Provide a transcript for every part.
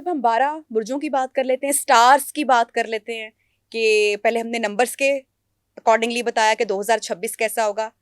अब हम 12 बुर्जों की बात कर लेते हैं, स्टार्स की बात कर लेते हैं कि पहले हमने नंबर्स के अकॉर्डिंगली बताया कि 2026 कैसा होगा।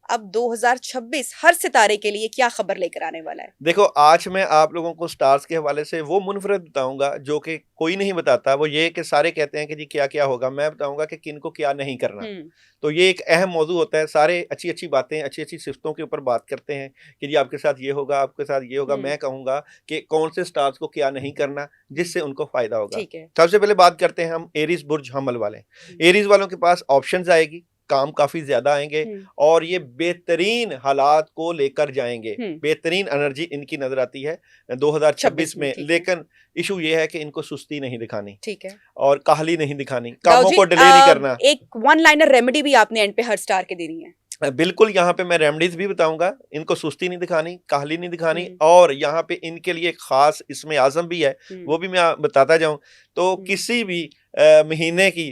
अब 2026 हर सितारे के लिए क्या खबर लेकर आने वाला है? देखो, आज मैं आप लोगों को स्टार्स के हवाले से वो मुनफरद बताऊंगा जो कि कोई नहीं बताता। वो ये कि सारे कहते हैं कि जी क्या क्या होगा, मैं बताऊंगा कि किन को क्या नहीं करना। हम्म। तो ये एक अहम मौजू होता है। सारे अच्छी अच्छी बातें, अच्छी अच्छी सिफ्तों के ऊपर बात करते हैं कि जी आपके साथ ये होगा, आपके साथ ये होगा। हम्म। मैं कहूंगा कि कौन से स्टार्स को क्या नहीं करना जिससे उनको फायदा होगा। ठीक है। सबसे पहले बात करते हैं हम एरीज बुर्ज हमल वाले। एरीज वालों के पास ऑप्शंस आएगी, काम काफी ज्यादा आएंगे हम्म। और ये बेहतरीन हालात को लेकर जाएंगे। हम्म। बेहतरीन एनर्जी इनकी नजर आती है 2026 26 में, में। ठीक है। लेकिन इशू ये है कि इनको सुस्ती नहीं दिखानी ठीक है और काहली नहीं दिखानी, दाऊ कामों जी, को डिले नहीं करना। एक वन लाइनर रेमेडी भी आपने एंड पे हर स्टार के देनी है। बिल्कुल, यहाँ पे मैं रेमडीज भी बताऊंगा। इनको सुस्ती नहीं दिखानी, काहली नहीं दिखानी हम्म। और यहाँ पे इनके लिए एक खास इसमें आजम भी है, वो भी मैं बताता जाऊं। तो किसी भी महीने की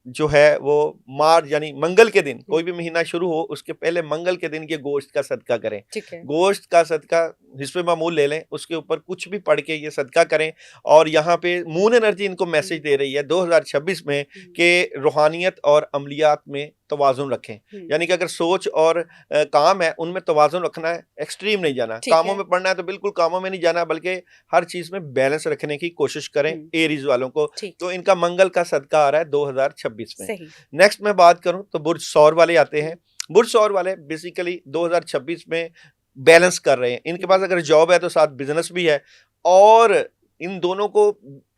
जो है वो मार्च यानी मंगल के दिन, कोई भी महीना शुरू हो उसके पहले मंगल के दिन ये गोश्त का सदका करें। ठीक है। गोश्त का सदका हिस्से मामूल ले लें, उसके ऊपर कुछ भी पढ़ के ये सदका करें। और यहाँ पे मून एनर्जी इनको मैसेज दे रही है 2026 में कि रूहानियत और अमलियात में तवाजुन रखें। यानी कि अगर सोच और काम है उनमें तवाजुन रखना है, एक्सट्रीम नहीं जाना। कामों में पढ़ना है तो बिल्कुल कामों में नहीं जाना, बल्कि हर चीज में बैलेंस रखने की कोशिश करें एरीज वालों को। तो इनका मंगल का सदका आ रहा है 2026 में। नेक्स्ट मैं बात करूं तो बुर्ज सौर वाले आते हैं। बुर्ज सौर वाले बेसिकली 2026 में बैलेंस कर रहे हैं। इनके पास अगर जॉब है तो साथ बिजनेस भी है, और इन दोनों को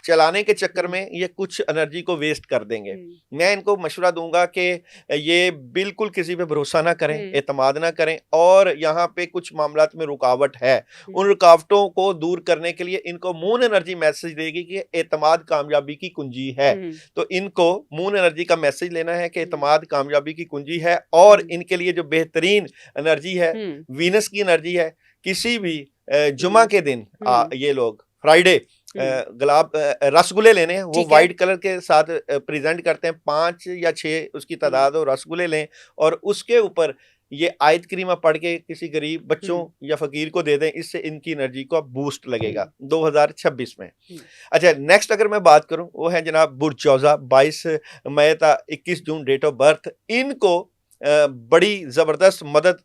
चलाने के चक्कर में ये कुछ एनर्जी को वेस्ट कर देंगे। मैं इनको मशवरा दूंगा कि ये बिल्कुल किसी पे भरोसा ना करें, एतमाद ना करें, और यहाँ पे कुछ मामलात में रुकावट है, उन रुकावटों को दूर करने के लिए इनको मून एनर्जी मैसेज देगी कि एतमाद कामयाबी की कुंजी है। तो इनको मून एनर्जी का मैसेज लेना है कि एतमाद कामयाबी की कुंजी है। और इनके लिए जो बेहतरीन एनर्जी है वीनस की एनर्जी है। किसी भी जुमा के दिन ये लोग फ्राइडे गुलाब रसगुल्ले लेने हैं, वो व्हाइट कलर के साथ प्रेजेंट करते हैं। 5 या 6 उसकी तादाद हो, रसगुल्ले लें और उसके ऊपर ये आयत करीमा पढ़ के किसी गरीब बच्चों या फकीर को दे दें। इससे इनकी एनर्जी को बूस्ट लगेगा 2026 में। अच्छा, नेक्स्ट अगर मैं बात करूं वो है जनाब बुर्ज जौजा। 22 मई था 21 जून डेट ऑफ बर्थ। इनको बड़ी जबरदस्त मदद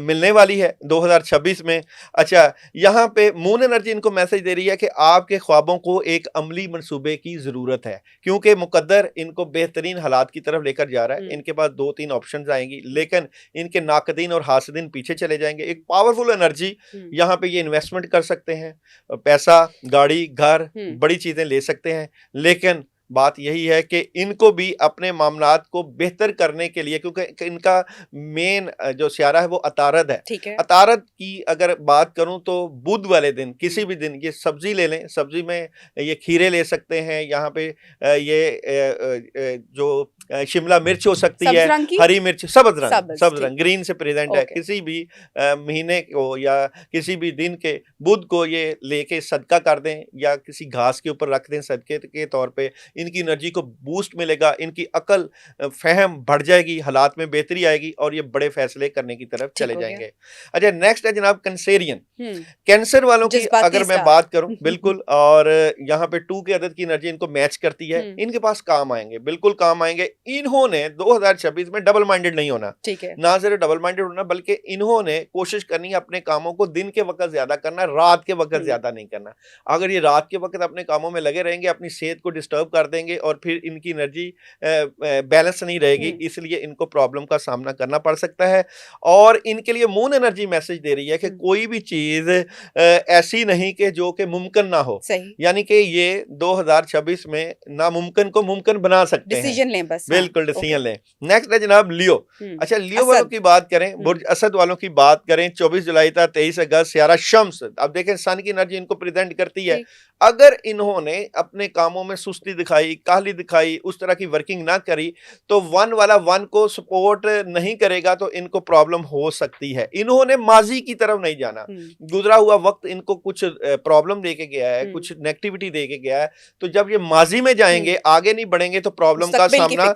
मिलने वाली है 2026 में। अच्छा, यहाँ पे मून एनर्जी इनको मैसेज दे रही है कि आपके ख्वाबों को एक अमली मंसूबे की जरूरत है, क्योंकि मुकद्दर इनको बेहतरीन हालात की तरफ लेकर जा रहा है। इनके पास 2-3 ऑप्शंस आएंगी, लेकिन इनके नाकदीन और हासदीन पीछे चले जाएंगे। एक पावरफुल एनर्जी, यहाँ पे ये इन्वेस्टमेंट कर सकते हैं, पैसा, गाड़ी, घर, बड़ी चीजें ले सकते हैं। लेकिन बात यही है कि इनको भी अपने मामलात को बेहतर करने के लिए, क्योंकि इनका मेन जो सियारा है वो अतारद है। अतारद की अगर बात करूं तो बुध वाले दिन, किसी भी दिन ये सब्जी ले लें। सब्जी में ये खीरे ले सकते हैं, यहाँ पे ये जो शिमला मिर्च हो सकती है, हरी मिर्च, सब्ज रंग ग्रीन से प्रेजेंट है। किसी भी महीने को या किसी भी दिन के बुध को ये लेके सदका कर दें या किसी घास के ऊपर रख दें सदके के तौर पे। इनकी एनर्जी को बूस्ट मिलेगा, इनकी अकल फहम बढ़ जाएगी, हालात में बेहतरी आएगी और ये बड़े फैसले करने की तरफ चले जाएंगे। अच्छा, नेक्स्ट है जनाब कैंसेरियन। कैंसर वालों की अगर मैं बात करूं, बिल्कुल, और यहाँ पे 2 के अदद की एनर्जी इनको मैच करती है। इनके पास काम आएंगे, बिल्कुल काम आएंगे। इन्होंने 2026 में डबल माइंडेड नहीं होना, ना सिर्फ डबल माइंडेड होना बल्कि इन्होंने कोशिश करनी है अपने कामों को दिन के वक्त ज्यादा करना, रात के वक्त ज्यादा नहीं करना। अगर ये रात के वक्त अपने कामों में लगे रहेंगे, अपनी सेहत को डिस्टर्ब कर देंगे और फिर इनकी एनर्जी बैलेंस नहीं रहेगी, इसलिए इनको प्रॉब्लम का सामना करना पड़ सकता है। और इनके लिए मून एनर्जी मैसेज दे रही है कि कोई भी चीज ऐसी नहीं कि जो कि मुमकिन ना हो। यानी कि ये 2026 में नामुमकिन को मुमकिन बना सकते हैं। डिसीजन लें बस। बिल्कुल डिसीजन लें। नेक्स्ट है जनाब लियो। अच्छा, लियो वालों की बात करें, बुर्ज असद वालों की बात करें, 24 जुलाई था 23 अगस्त सियारा शम्स। अब देखें सन की एनर्जी इनको प्रेजेंट करती है। अगर इन्होंने अपने कामों में सुस्ती दिखाई, काहली दिखाई, उस तरह की वर्किंग ना करी तो 1 वाला 1 को सपोर्ट नहीं करेगा तो इनको प्रॉब्लम हो सकती है। इन्होंने माजी की तरफ नहीं जाना। गुजरा हुआ वक्त इनको कुछ प्रॉब्लम दे के गया है, कुछ नेगेटिविटी दे के गया है। तो जब ये माजी में जाएंगे, आगे नहीं बढ़ेंगे तो प्रॉब्लम का सामना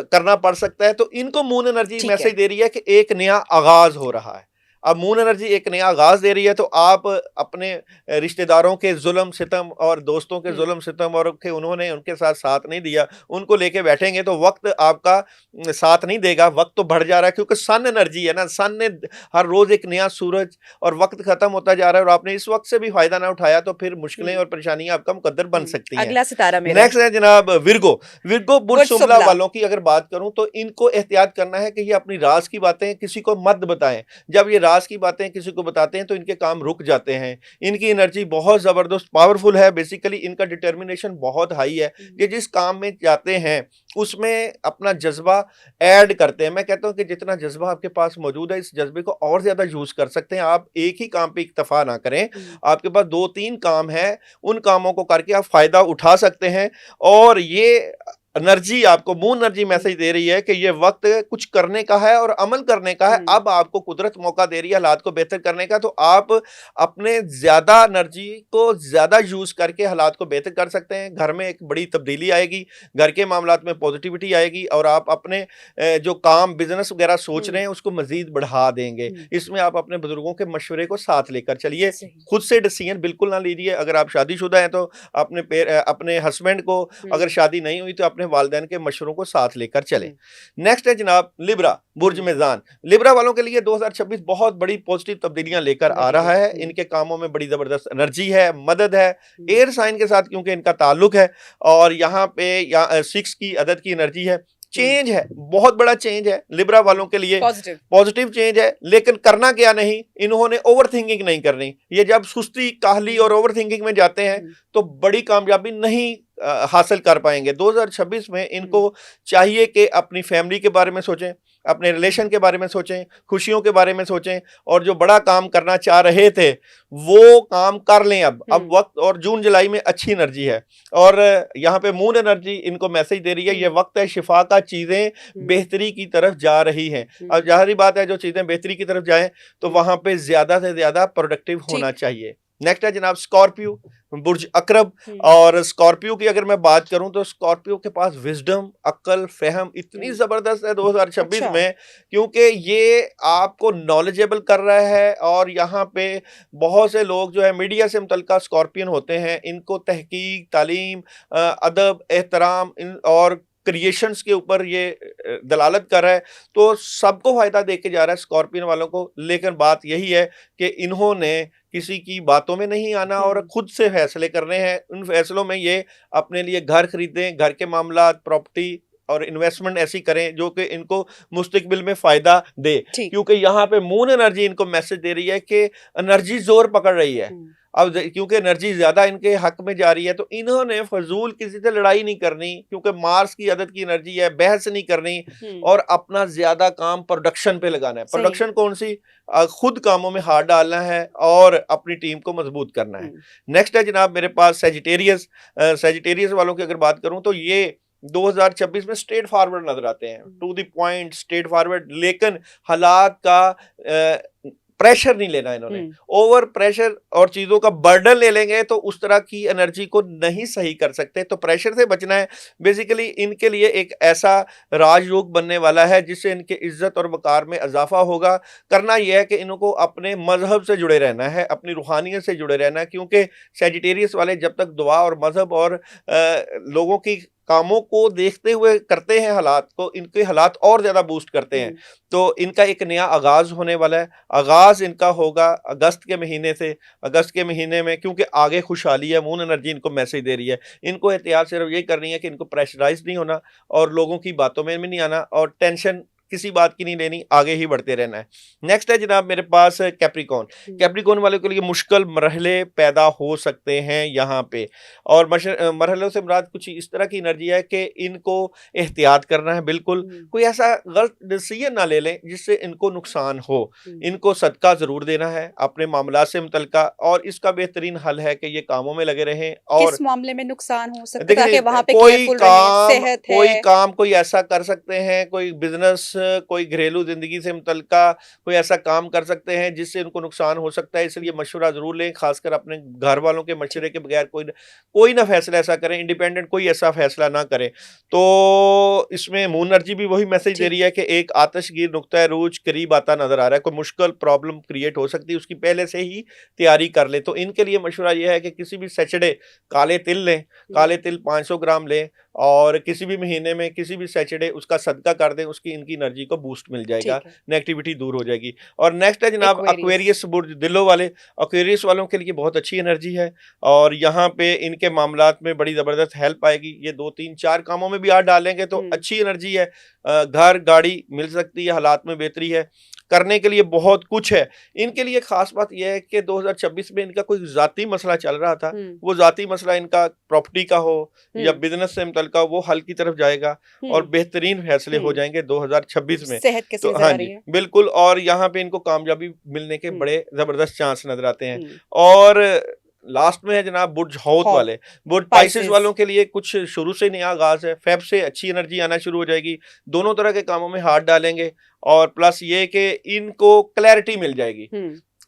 करना पड़ सकता है। तो इनको मून एनर्जी मैसेज दे रही है कि एक नया आगाज हो रहा है। अब मून एनर्जी एक नया आगाज दे रही है, तो आप अपने रिश्तेदारों के जुल्म सितम और दोस्तों के जुल्म सितम और उन्होंने उनके साथ साथ नहीं दिया, उनको लेके बैठेंगे तो वक्त आपका साथ नहीं देगा। वक्त तो बढ़ जा रहा है क्योंकि सन एनर्जी है ना, सन ने हर रोज एक नया सूरज, और वक्त खत्म होता जा रहा है और आपने इस वक्त से भी फायदा ना उठाया तो फिर मुश्किलें और परेशानियां आपका मुकद्दर बन सकती हैं। अगला सितारा मेरा नेक्स्ट है जनाब विर्गो। विर्गो बुर्ज बुर्ज शुमला शुमला। वालों की अगर बात करूं तो इनको एहतियात करना है कि ये अपनी राज की बातें किसी को मत बताएं। जब ये राज की बातें किसी को बताते हैं तो इनके काम रुक जाते हैं। इनकी एनर्जी बहुत जबरदस्त पावरफुल है, बेसिकली इनका डिटर्मिनेशन बहुत हाई है। ये जिस काम में जाते हैं उसमें अपना जज्बा ऐड करते हैं। मैं कहता हूं कि जितना जज्बा आपके पास मौजूद है, इस जज्बे को और ज्यादा यूज कर सकते हैं। आप एक ही काम पे इक्तफा ना करें, आपके पास 2-3 काम है, उन कामों को करके आप फायदा उठा सकते हैं। और ये एनर्जी आपको, मून एनर्जी मैसेज दे रही है कि ये वक्त कुछ करने का है और अमल करने का है। अब आपको कुदरत मौका दे रही है हालात को बेहतर करने का, तो आप अपने ज्यादा एनर्जी को ज्यादा यूज करके हालात को बेहतर कर सकते हैं। घर में एक बड़ी तब्दीली आएगी, घर के मामलात में पॉजिटिविटी आएगी और आप अपने जो काम बिजनेस वगैरह सोच रहे हैं उसको मजीद बढ़ा देंगे। इसमें आप अपने बुजुर्गों के मशवरे को साथ लेकर चलिए, खुद से डिसीजन बिल्कुल ना लीजिए। अगर आप शादीशुदा हैं तो अपने हस्बैंड को, अगर शादी नहीं हुई तो अपने वालिदैन के मशवरों को साथ लेकर चलें। नेक्स्ट है जनाब लिब्रा, बुर्ज मेज़ान। लिब्रा वालों के लिए 2026 बहुत बड़ी पॉजिटिव तब्दीलियां लेकर आ रहा है। इनके कामों में बड़ी जबरदस्त एनर्जी है, मदद है। एयर साइन के साथ क्योंकि इनका ताल्लुक है और यहाँ पे 6 की अदद की एनर्जी है। चेंज है, बहुत बड़ा चेंज है लिब्रा वालों के लिए, पॉजिटिव चेंज है। लेकिन करना क्या नहीं, इन्होंने ओवर थिंकिंग नहीं करनी। ये जब सुस्ती, काहली और ओवर थिंकिंग में जाते हैं तो बड़ी कामयाबी नहीं हासिल कर पाएंगे। 2026 में इनको चाहिए कि अपनी फैमिली के बारे में सोचें, अपने रिलेशन के बारे में सोचें, खुशियों के बारे में सोचें, और जो बड़ा काम करना चाह रहे थे वो काम कर लें। अब वक्त, और जून जुलाई में अच्छी एनर्जी है और यहाँ पे मून एनर्जी इनको मैसेज दे रही है ये वक्त है शिफा का, चीजें बेहतरी की तरफ जा रही हैं। अब जाहिर बात है जो चीजें बेहतरी की तरफ जाएं तो वहां पे ज्यादा से ज्यादा प्रोडक्टिव होना चाहिए। नेक्स्ट है जनाब स्कॉर्पियो, बुर्ज अकरब। और स्कॉर्पियो की अगर मैं बात करूं तो स्कॉर्पियो के पास विजडम, अक्ल, फहम इतनी जबरदस्त है 2026 में, क्योंकि ये आपको नॉलेजेबल कर रहा है। और यहाँ पे बहुत से लोग जो है मीडिया से मुतल्लिका स्कॉर्पियन होते हैं, इनको तहकीक, तालीम, अदब, एहतराम और क्रिएशंस के ऊपर ये दलालत कर रहा है, तो सबको फायदा दे के जा रहा है स्कॉर्पियन वालों को। लेकिन बात यही है कि इन्होंने किसी की बातों में नहीं आना और खुद से फैसले करने हैं। उन फैसलों में ये अपने लिए घर खरीदें, घर के मामला, प्रॉपर्टी और इन्वेस्टमेंट ऐसी करें जो कि इनको मुस्तकबिल में फायदा दे। क्योंकि यहाँ पे मून एनर्जी इनको मैसेज दे रही है कि एनर्जी जोर पकड़ रही है। अब क्योंकि एनर्जी ज्यादा इनके हक में जा रही है तो इन्होंने फजूल किसी से लड़ाई नहीं करनी, क्योंकि मार्स की आदत की एनर्जी है, बहस नहीं करनी और अपना ज्यादा काम प्रोडक्शन पे लगाना है। प्रोडक्शन कौन सी, खुद कामों में हाथ डालना है और अपनी टीम को मजबूत करना है। नेक्स्ट है जनाब मेरे पास सेजिटेरियस। सेजिटेरियस वालों की अगर बात करूं तो ये 2026 में स्ट्रेट फॉरवर्ड नजर आते हैं, to the point, straightforward. लेकिन हालात का प्रेशर नहीं लेना इन्होंने। ओवर प्रेशर और चीजों का बर्डन ले लेंगे तो उस तरह की एनर्जी को नहीं सही कर सकते, तो प्रेशर से बचना है। बेसिकली इनके लिए एक ऐसा राजयोग बनने वाला है जिससे इनके इज्जत और वकार में इजाफा होगा। करना यह है कि इनको अपने मजहब से जुड़े रहना है, अपनी रूहानियत से जुड़े रहना है, क्योंकि सेजिटेरियस वाले जब तक दुआ और मजहब और लोगों की कामों को देखते हुए करते हैं हालात को, इनके हालात और ज्यादा बूस्ट करते हैं। तो इनका एक नया आगाज होने वाला है। आगाज इनका होगा अगस्त के महीने से। अगस्त के महीने में क्योंकि आगे खुशहाली है, मून एनर्जी इनको मैसेज दे रही है। इनको एहतियात सिर्फ यही करनी है कि इनको प्रेशराइज नहीं होना और लोगों की बातों में भी नहीं आना और टेंशन किसी बात की नहीं लेनी, आगे ही बढ़ते रहना है। नेक्स्ट है जनाब मेरे पास कैप्रिकॉन। कैप्रिकॉन वालों के लिए मुश्किल मरहले पैदा हो सकते हैं यहाँ पे, और मरहलों से मुराद कुछ इस तरह की एनर्जी है कि इनको एहतियात करना है। बिल्कुल कोई ऐसा गलत डिसीजन ना ले लें जिससे इनको नुकसान हो। इनको सदका जरूर देना है अपने मामला से मुतल्लिका, और इसका बेहतरीन हल है कि ये कामों में लगे रहें। और किस मामले में नुकसान हो सकता है, वहां पे कोई काम कोई ऐसा कर सकते हैं, कोई बिजनेस कोई घरेलू जिंदगी से मुतल्लिका कोई ऐसा काम कर सकते हैं जिससे उनको नुकसान हो सकता है, इसलिए मशवरा जरूर लें, खासकर अपने घर वालों के मशवरे के बगैर कोई ना फैसला ऐसा करें, इंडिपेंडेंट कोई ऐसा फैसला ना करें। तो इसमें मून एनर्जी भी वही मैसेज दे रही है कि एक आतिशगीर नुक्ता रूज करीब आता नजर आ रहा है, कोई मुश्किल प्रॉब्लम क्रिएट हो सकती है, उसकी पहले से ही तैयारी कर ले। तो इनके लिए मशवरा यह है कि किसी भी सैटरडे काले तिल लें, काले तिल 500 ग्राम लें और किसी भी महीने में किसी भी सैटरडे उसका सदका कर दें, उसकी इनकी एनर्जी को बूस्ट मिल जाएगा, नेगेटिविटी दूर हो जाएगी। और नेक्स्ट है जनाब एक्वेरियस बुर्ज, दिलों वाले एक्वेरियस वालों के लिए बहुत अच्छी एनर्जी है और यहाँ पे इनके मामलात में बड़ी जबरदस्त हेल्प आएगी। ये 2 3 4 कामों में भी हाथ डालेंगे तो अच्छी एनर्जी है, घर गाड़ी मिल सकती है, हालात में बेहतरी है, करने के लिए बहुत कुछ है। इनके लिए खास बात यह है कि 2026 में इनका कोई जाती मसला चल रहा था, वो जाती मसला इनका प्रॉपर्टी का हो या बिजनेस से मुतल्लिका, वो हल की तरफ जाएगा और बेहतरीन फैसले हो जाएंगे 2026 में। सेहत कैसे तो हाँ जी बिल्कुल, और यहाँ पे इनको कामयाबी मिलने के बड़े जबरदस्त चांस नजर आते हैं। और लास्ट में है जनाब बुर्ज हौत वाले, बुर्ज पाइसेस वालों के लिए कुछ शुरू से नया आगाज है, फेब से अच्छी एनर्जी आना शुरू हो जाएगी, दोनों तरह के कामों में हाथ डालेंगे और प्लस ये कि इनको क्लैरिटी मिल जाएगी।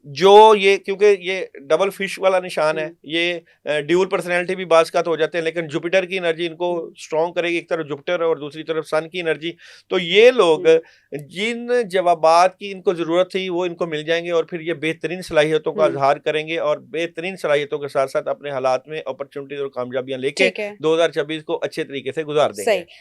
जो ये क्योंकि ये डबल फिश वाला निशान है, ये ड्यूल पर्सनैलिटी भी बाज का तो हो जाते हैं, लेकिन जुपिटर की एनर्जी इनको स्ट्रॉन्ग करेगी, एक तरफ जुपिटर और दूसरी तरफ सन की एनर्जी। तो ये लोग जिन जवाबात की इनको जरूरत थी वो इनको मिल जाएंगे और फिर ये बेहतरीन सलाहियतों का इजहार करेंगे और बेहतरीन सलाहियतों के साथ साथ अपने हालात में अपॉर्चुनिटीज और कामयाबियां लेके 2026 को अच्छे तरीके से गुजार देंगे।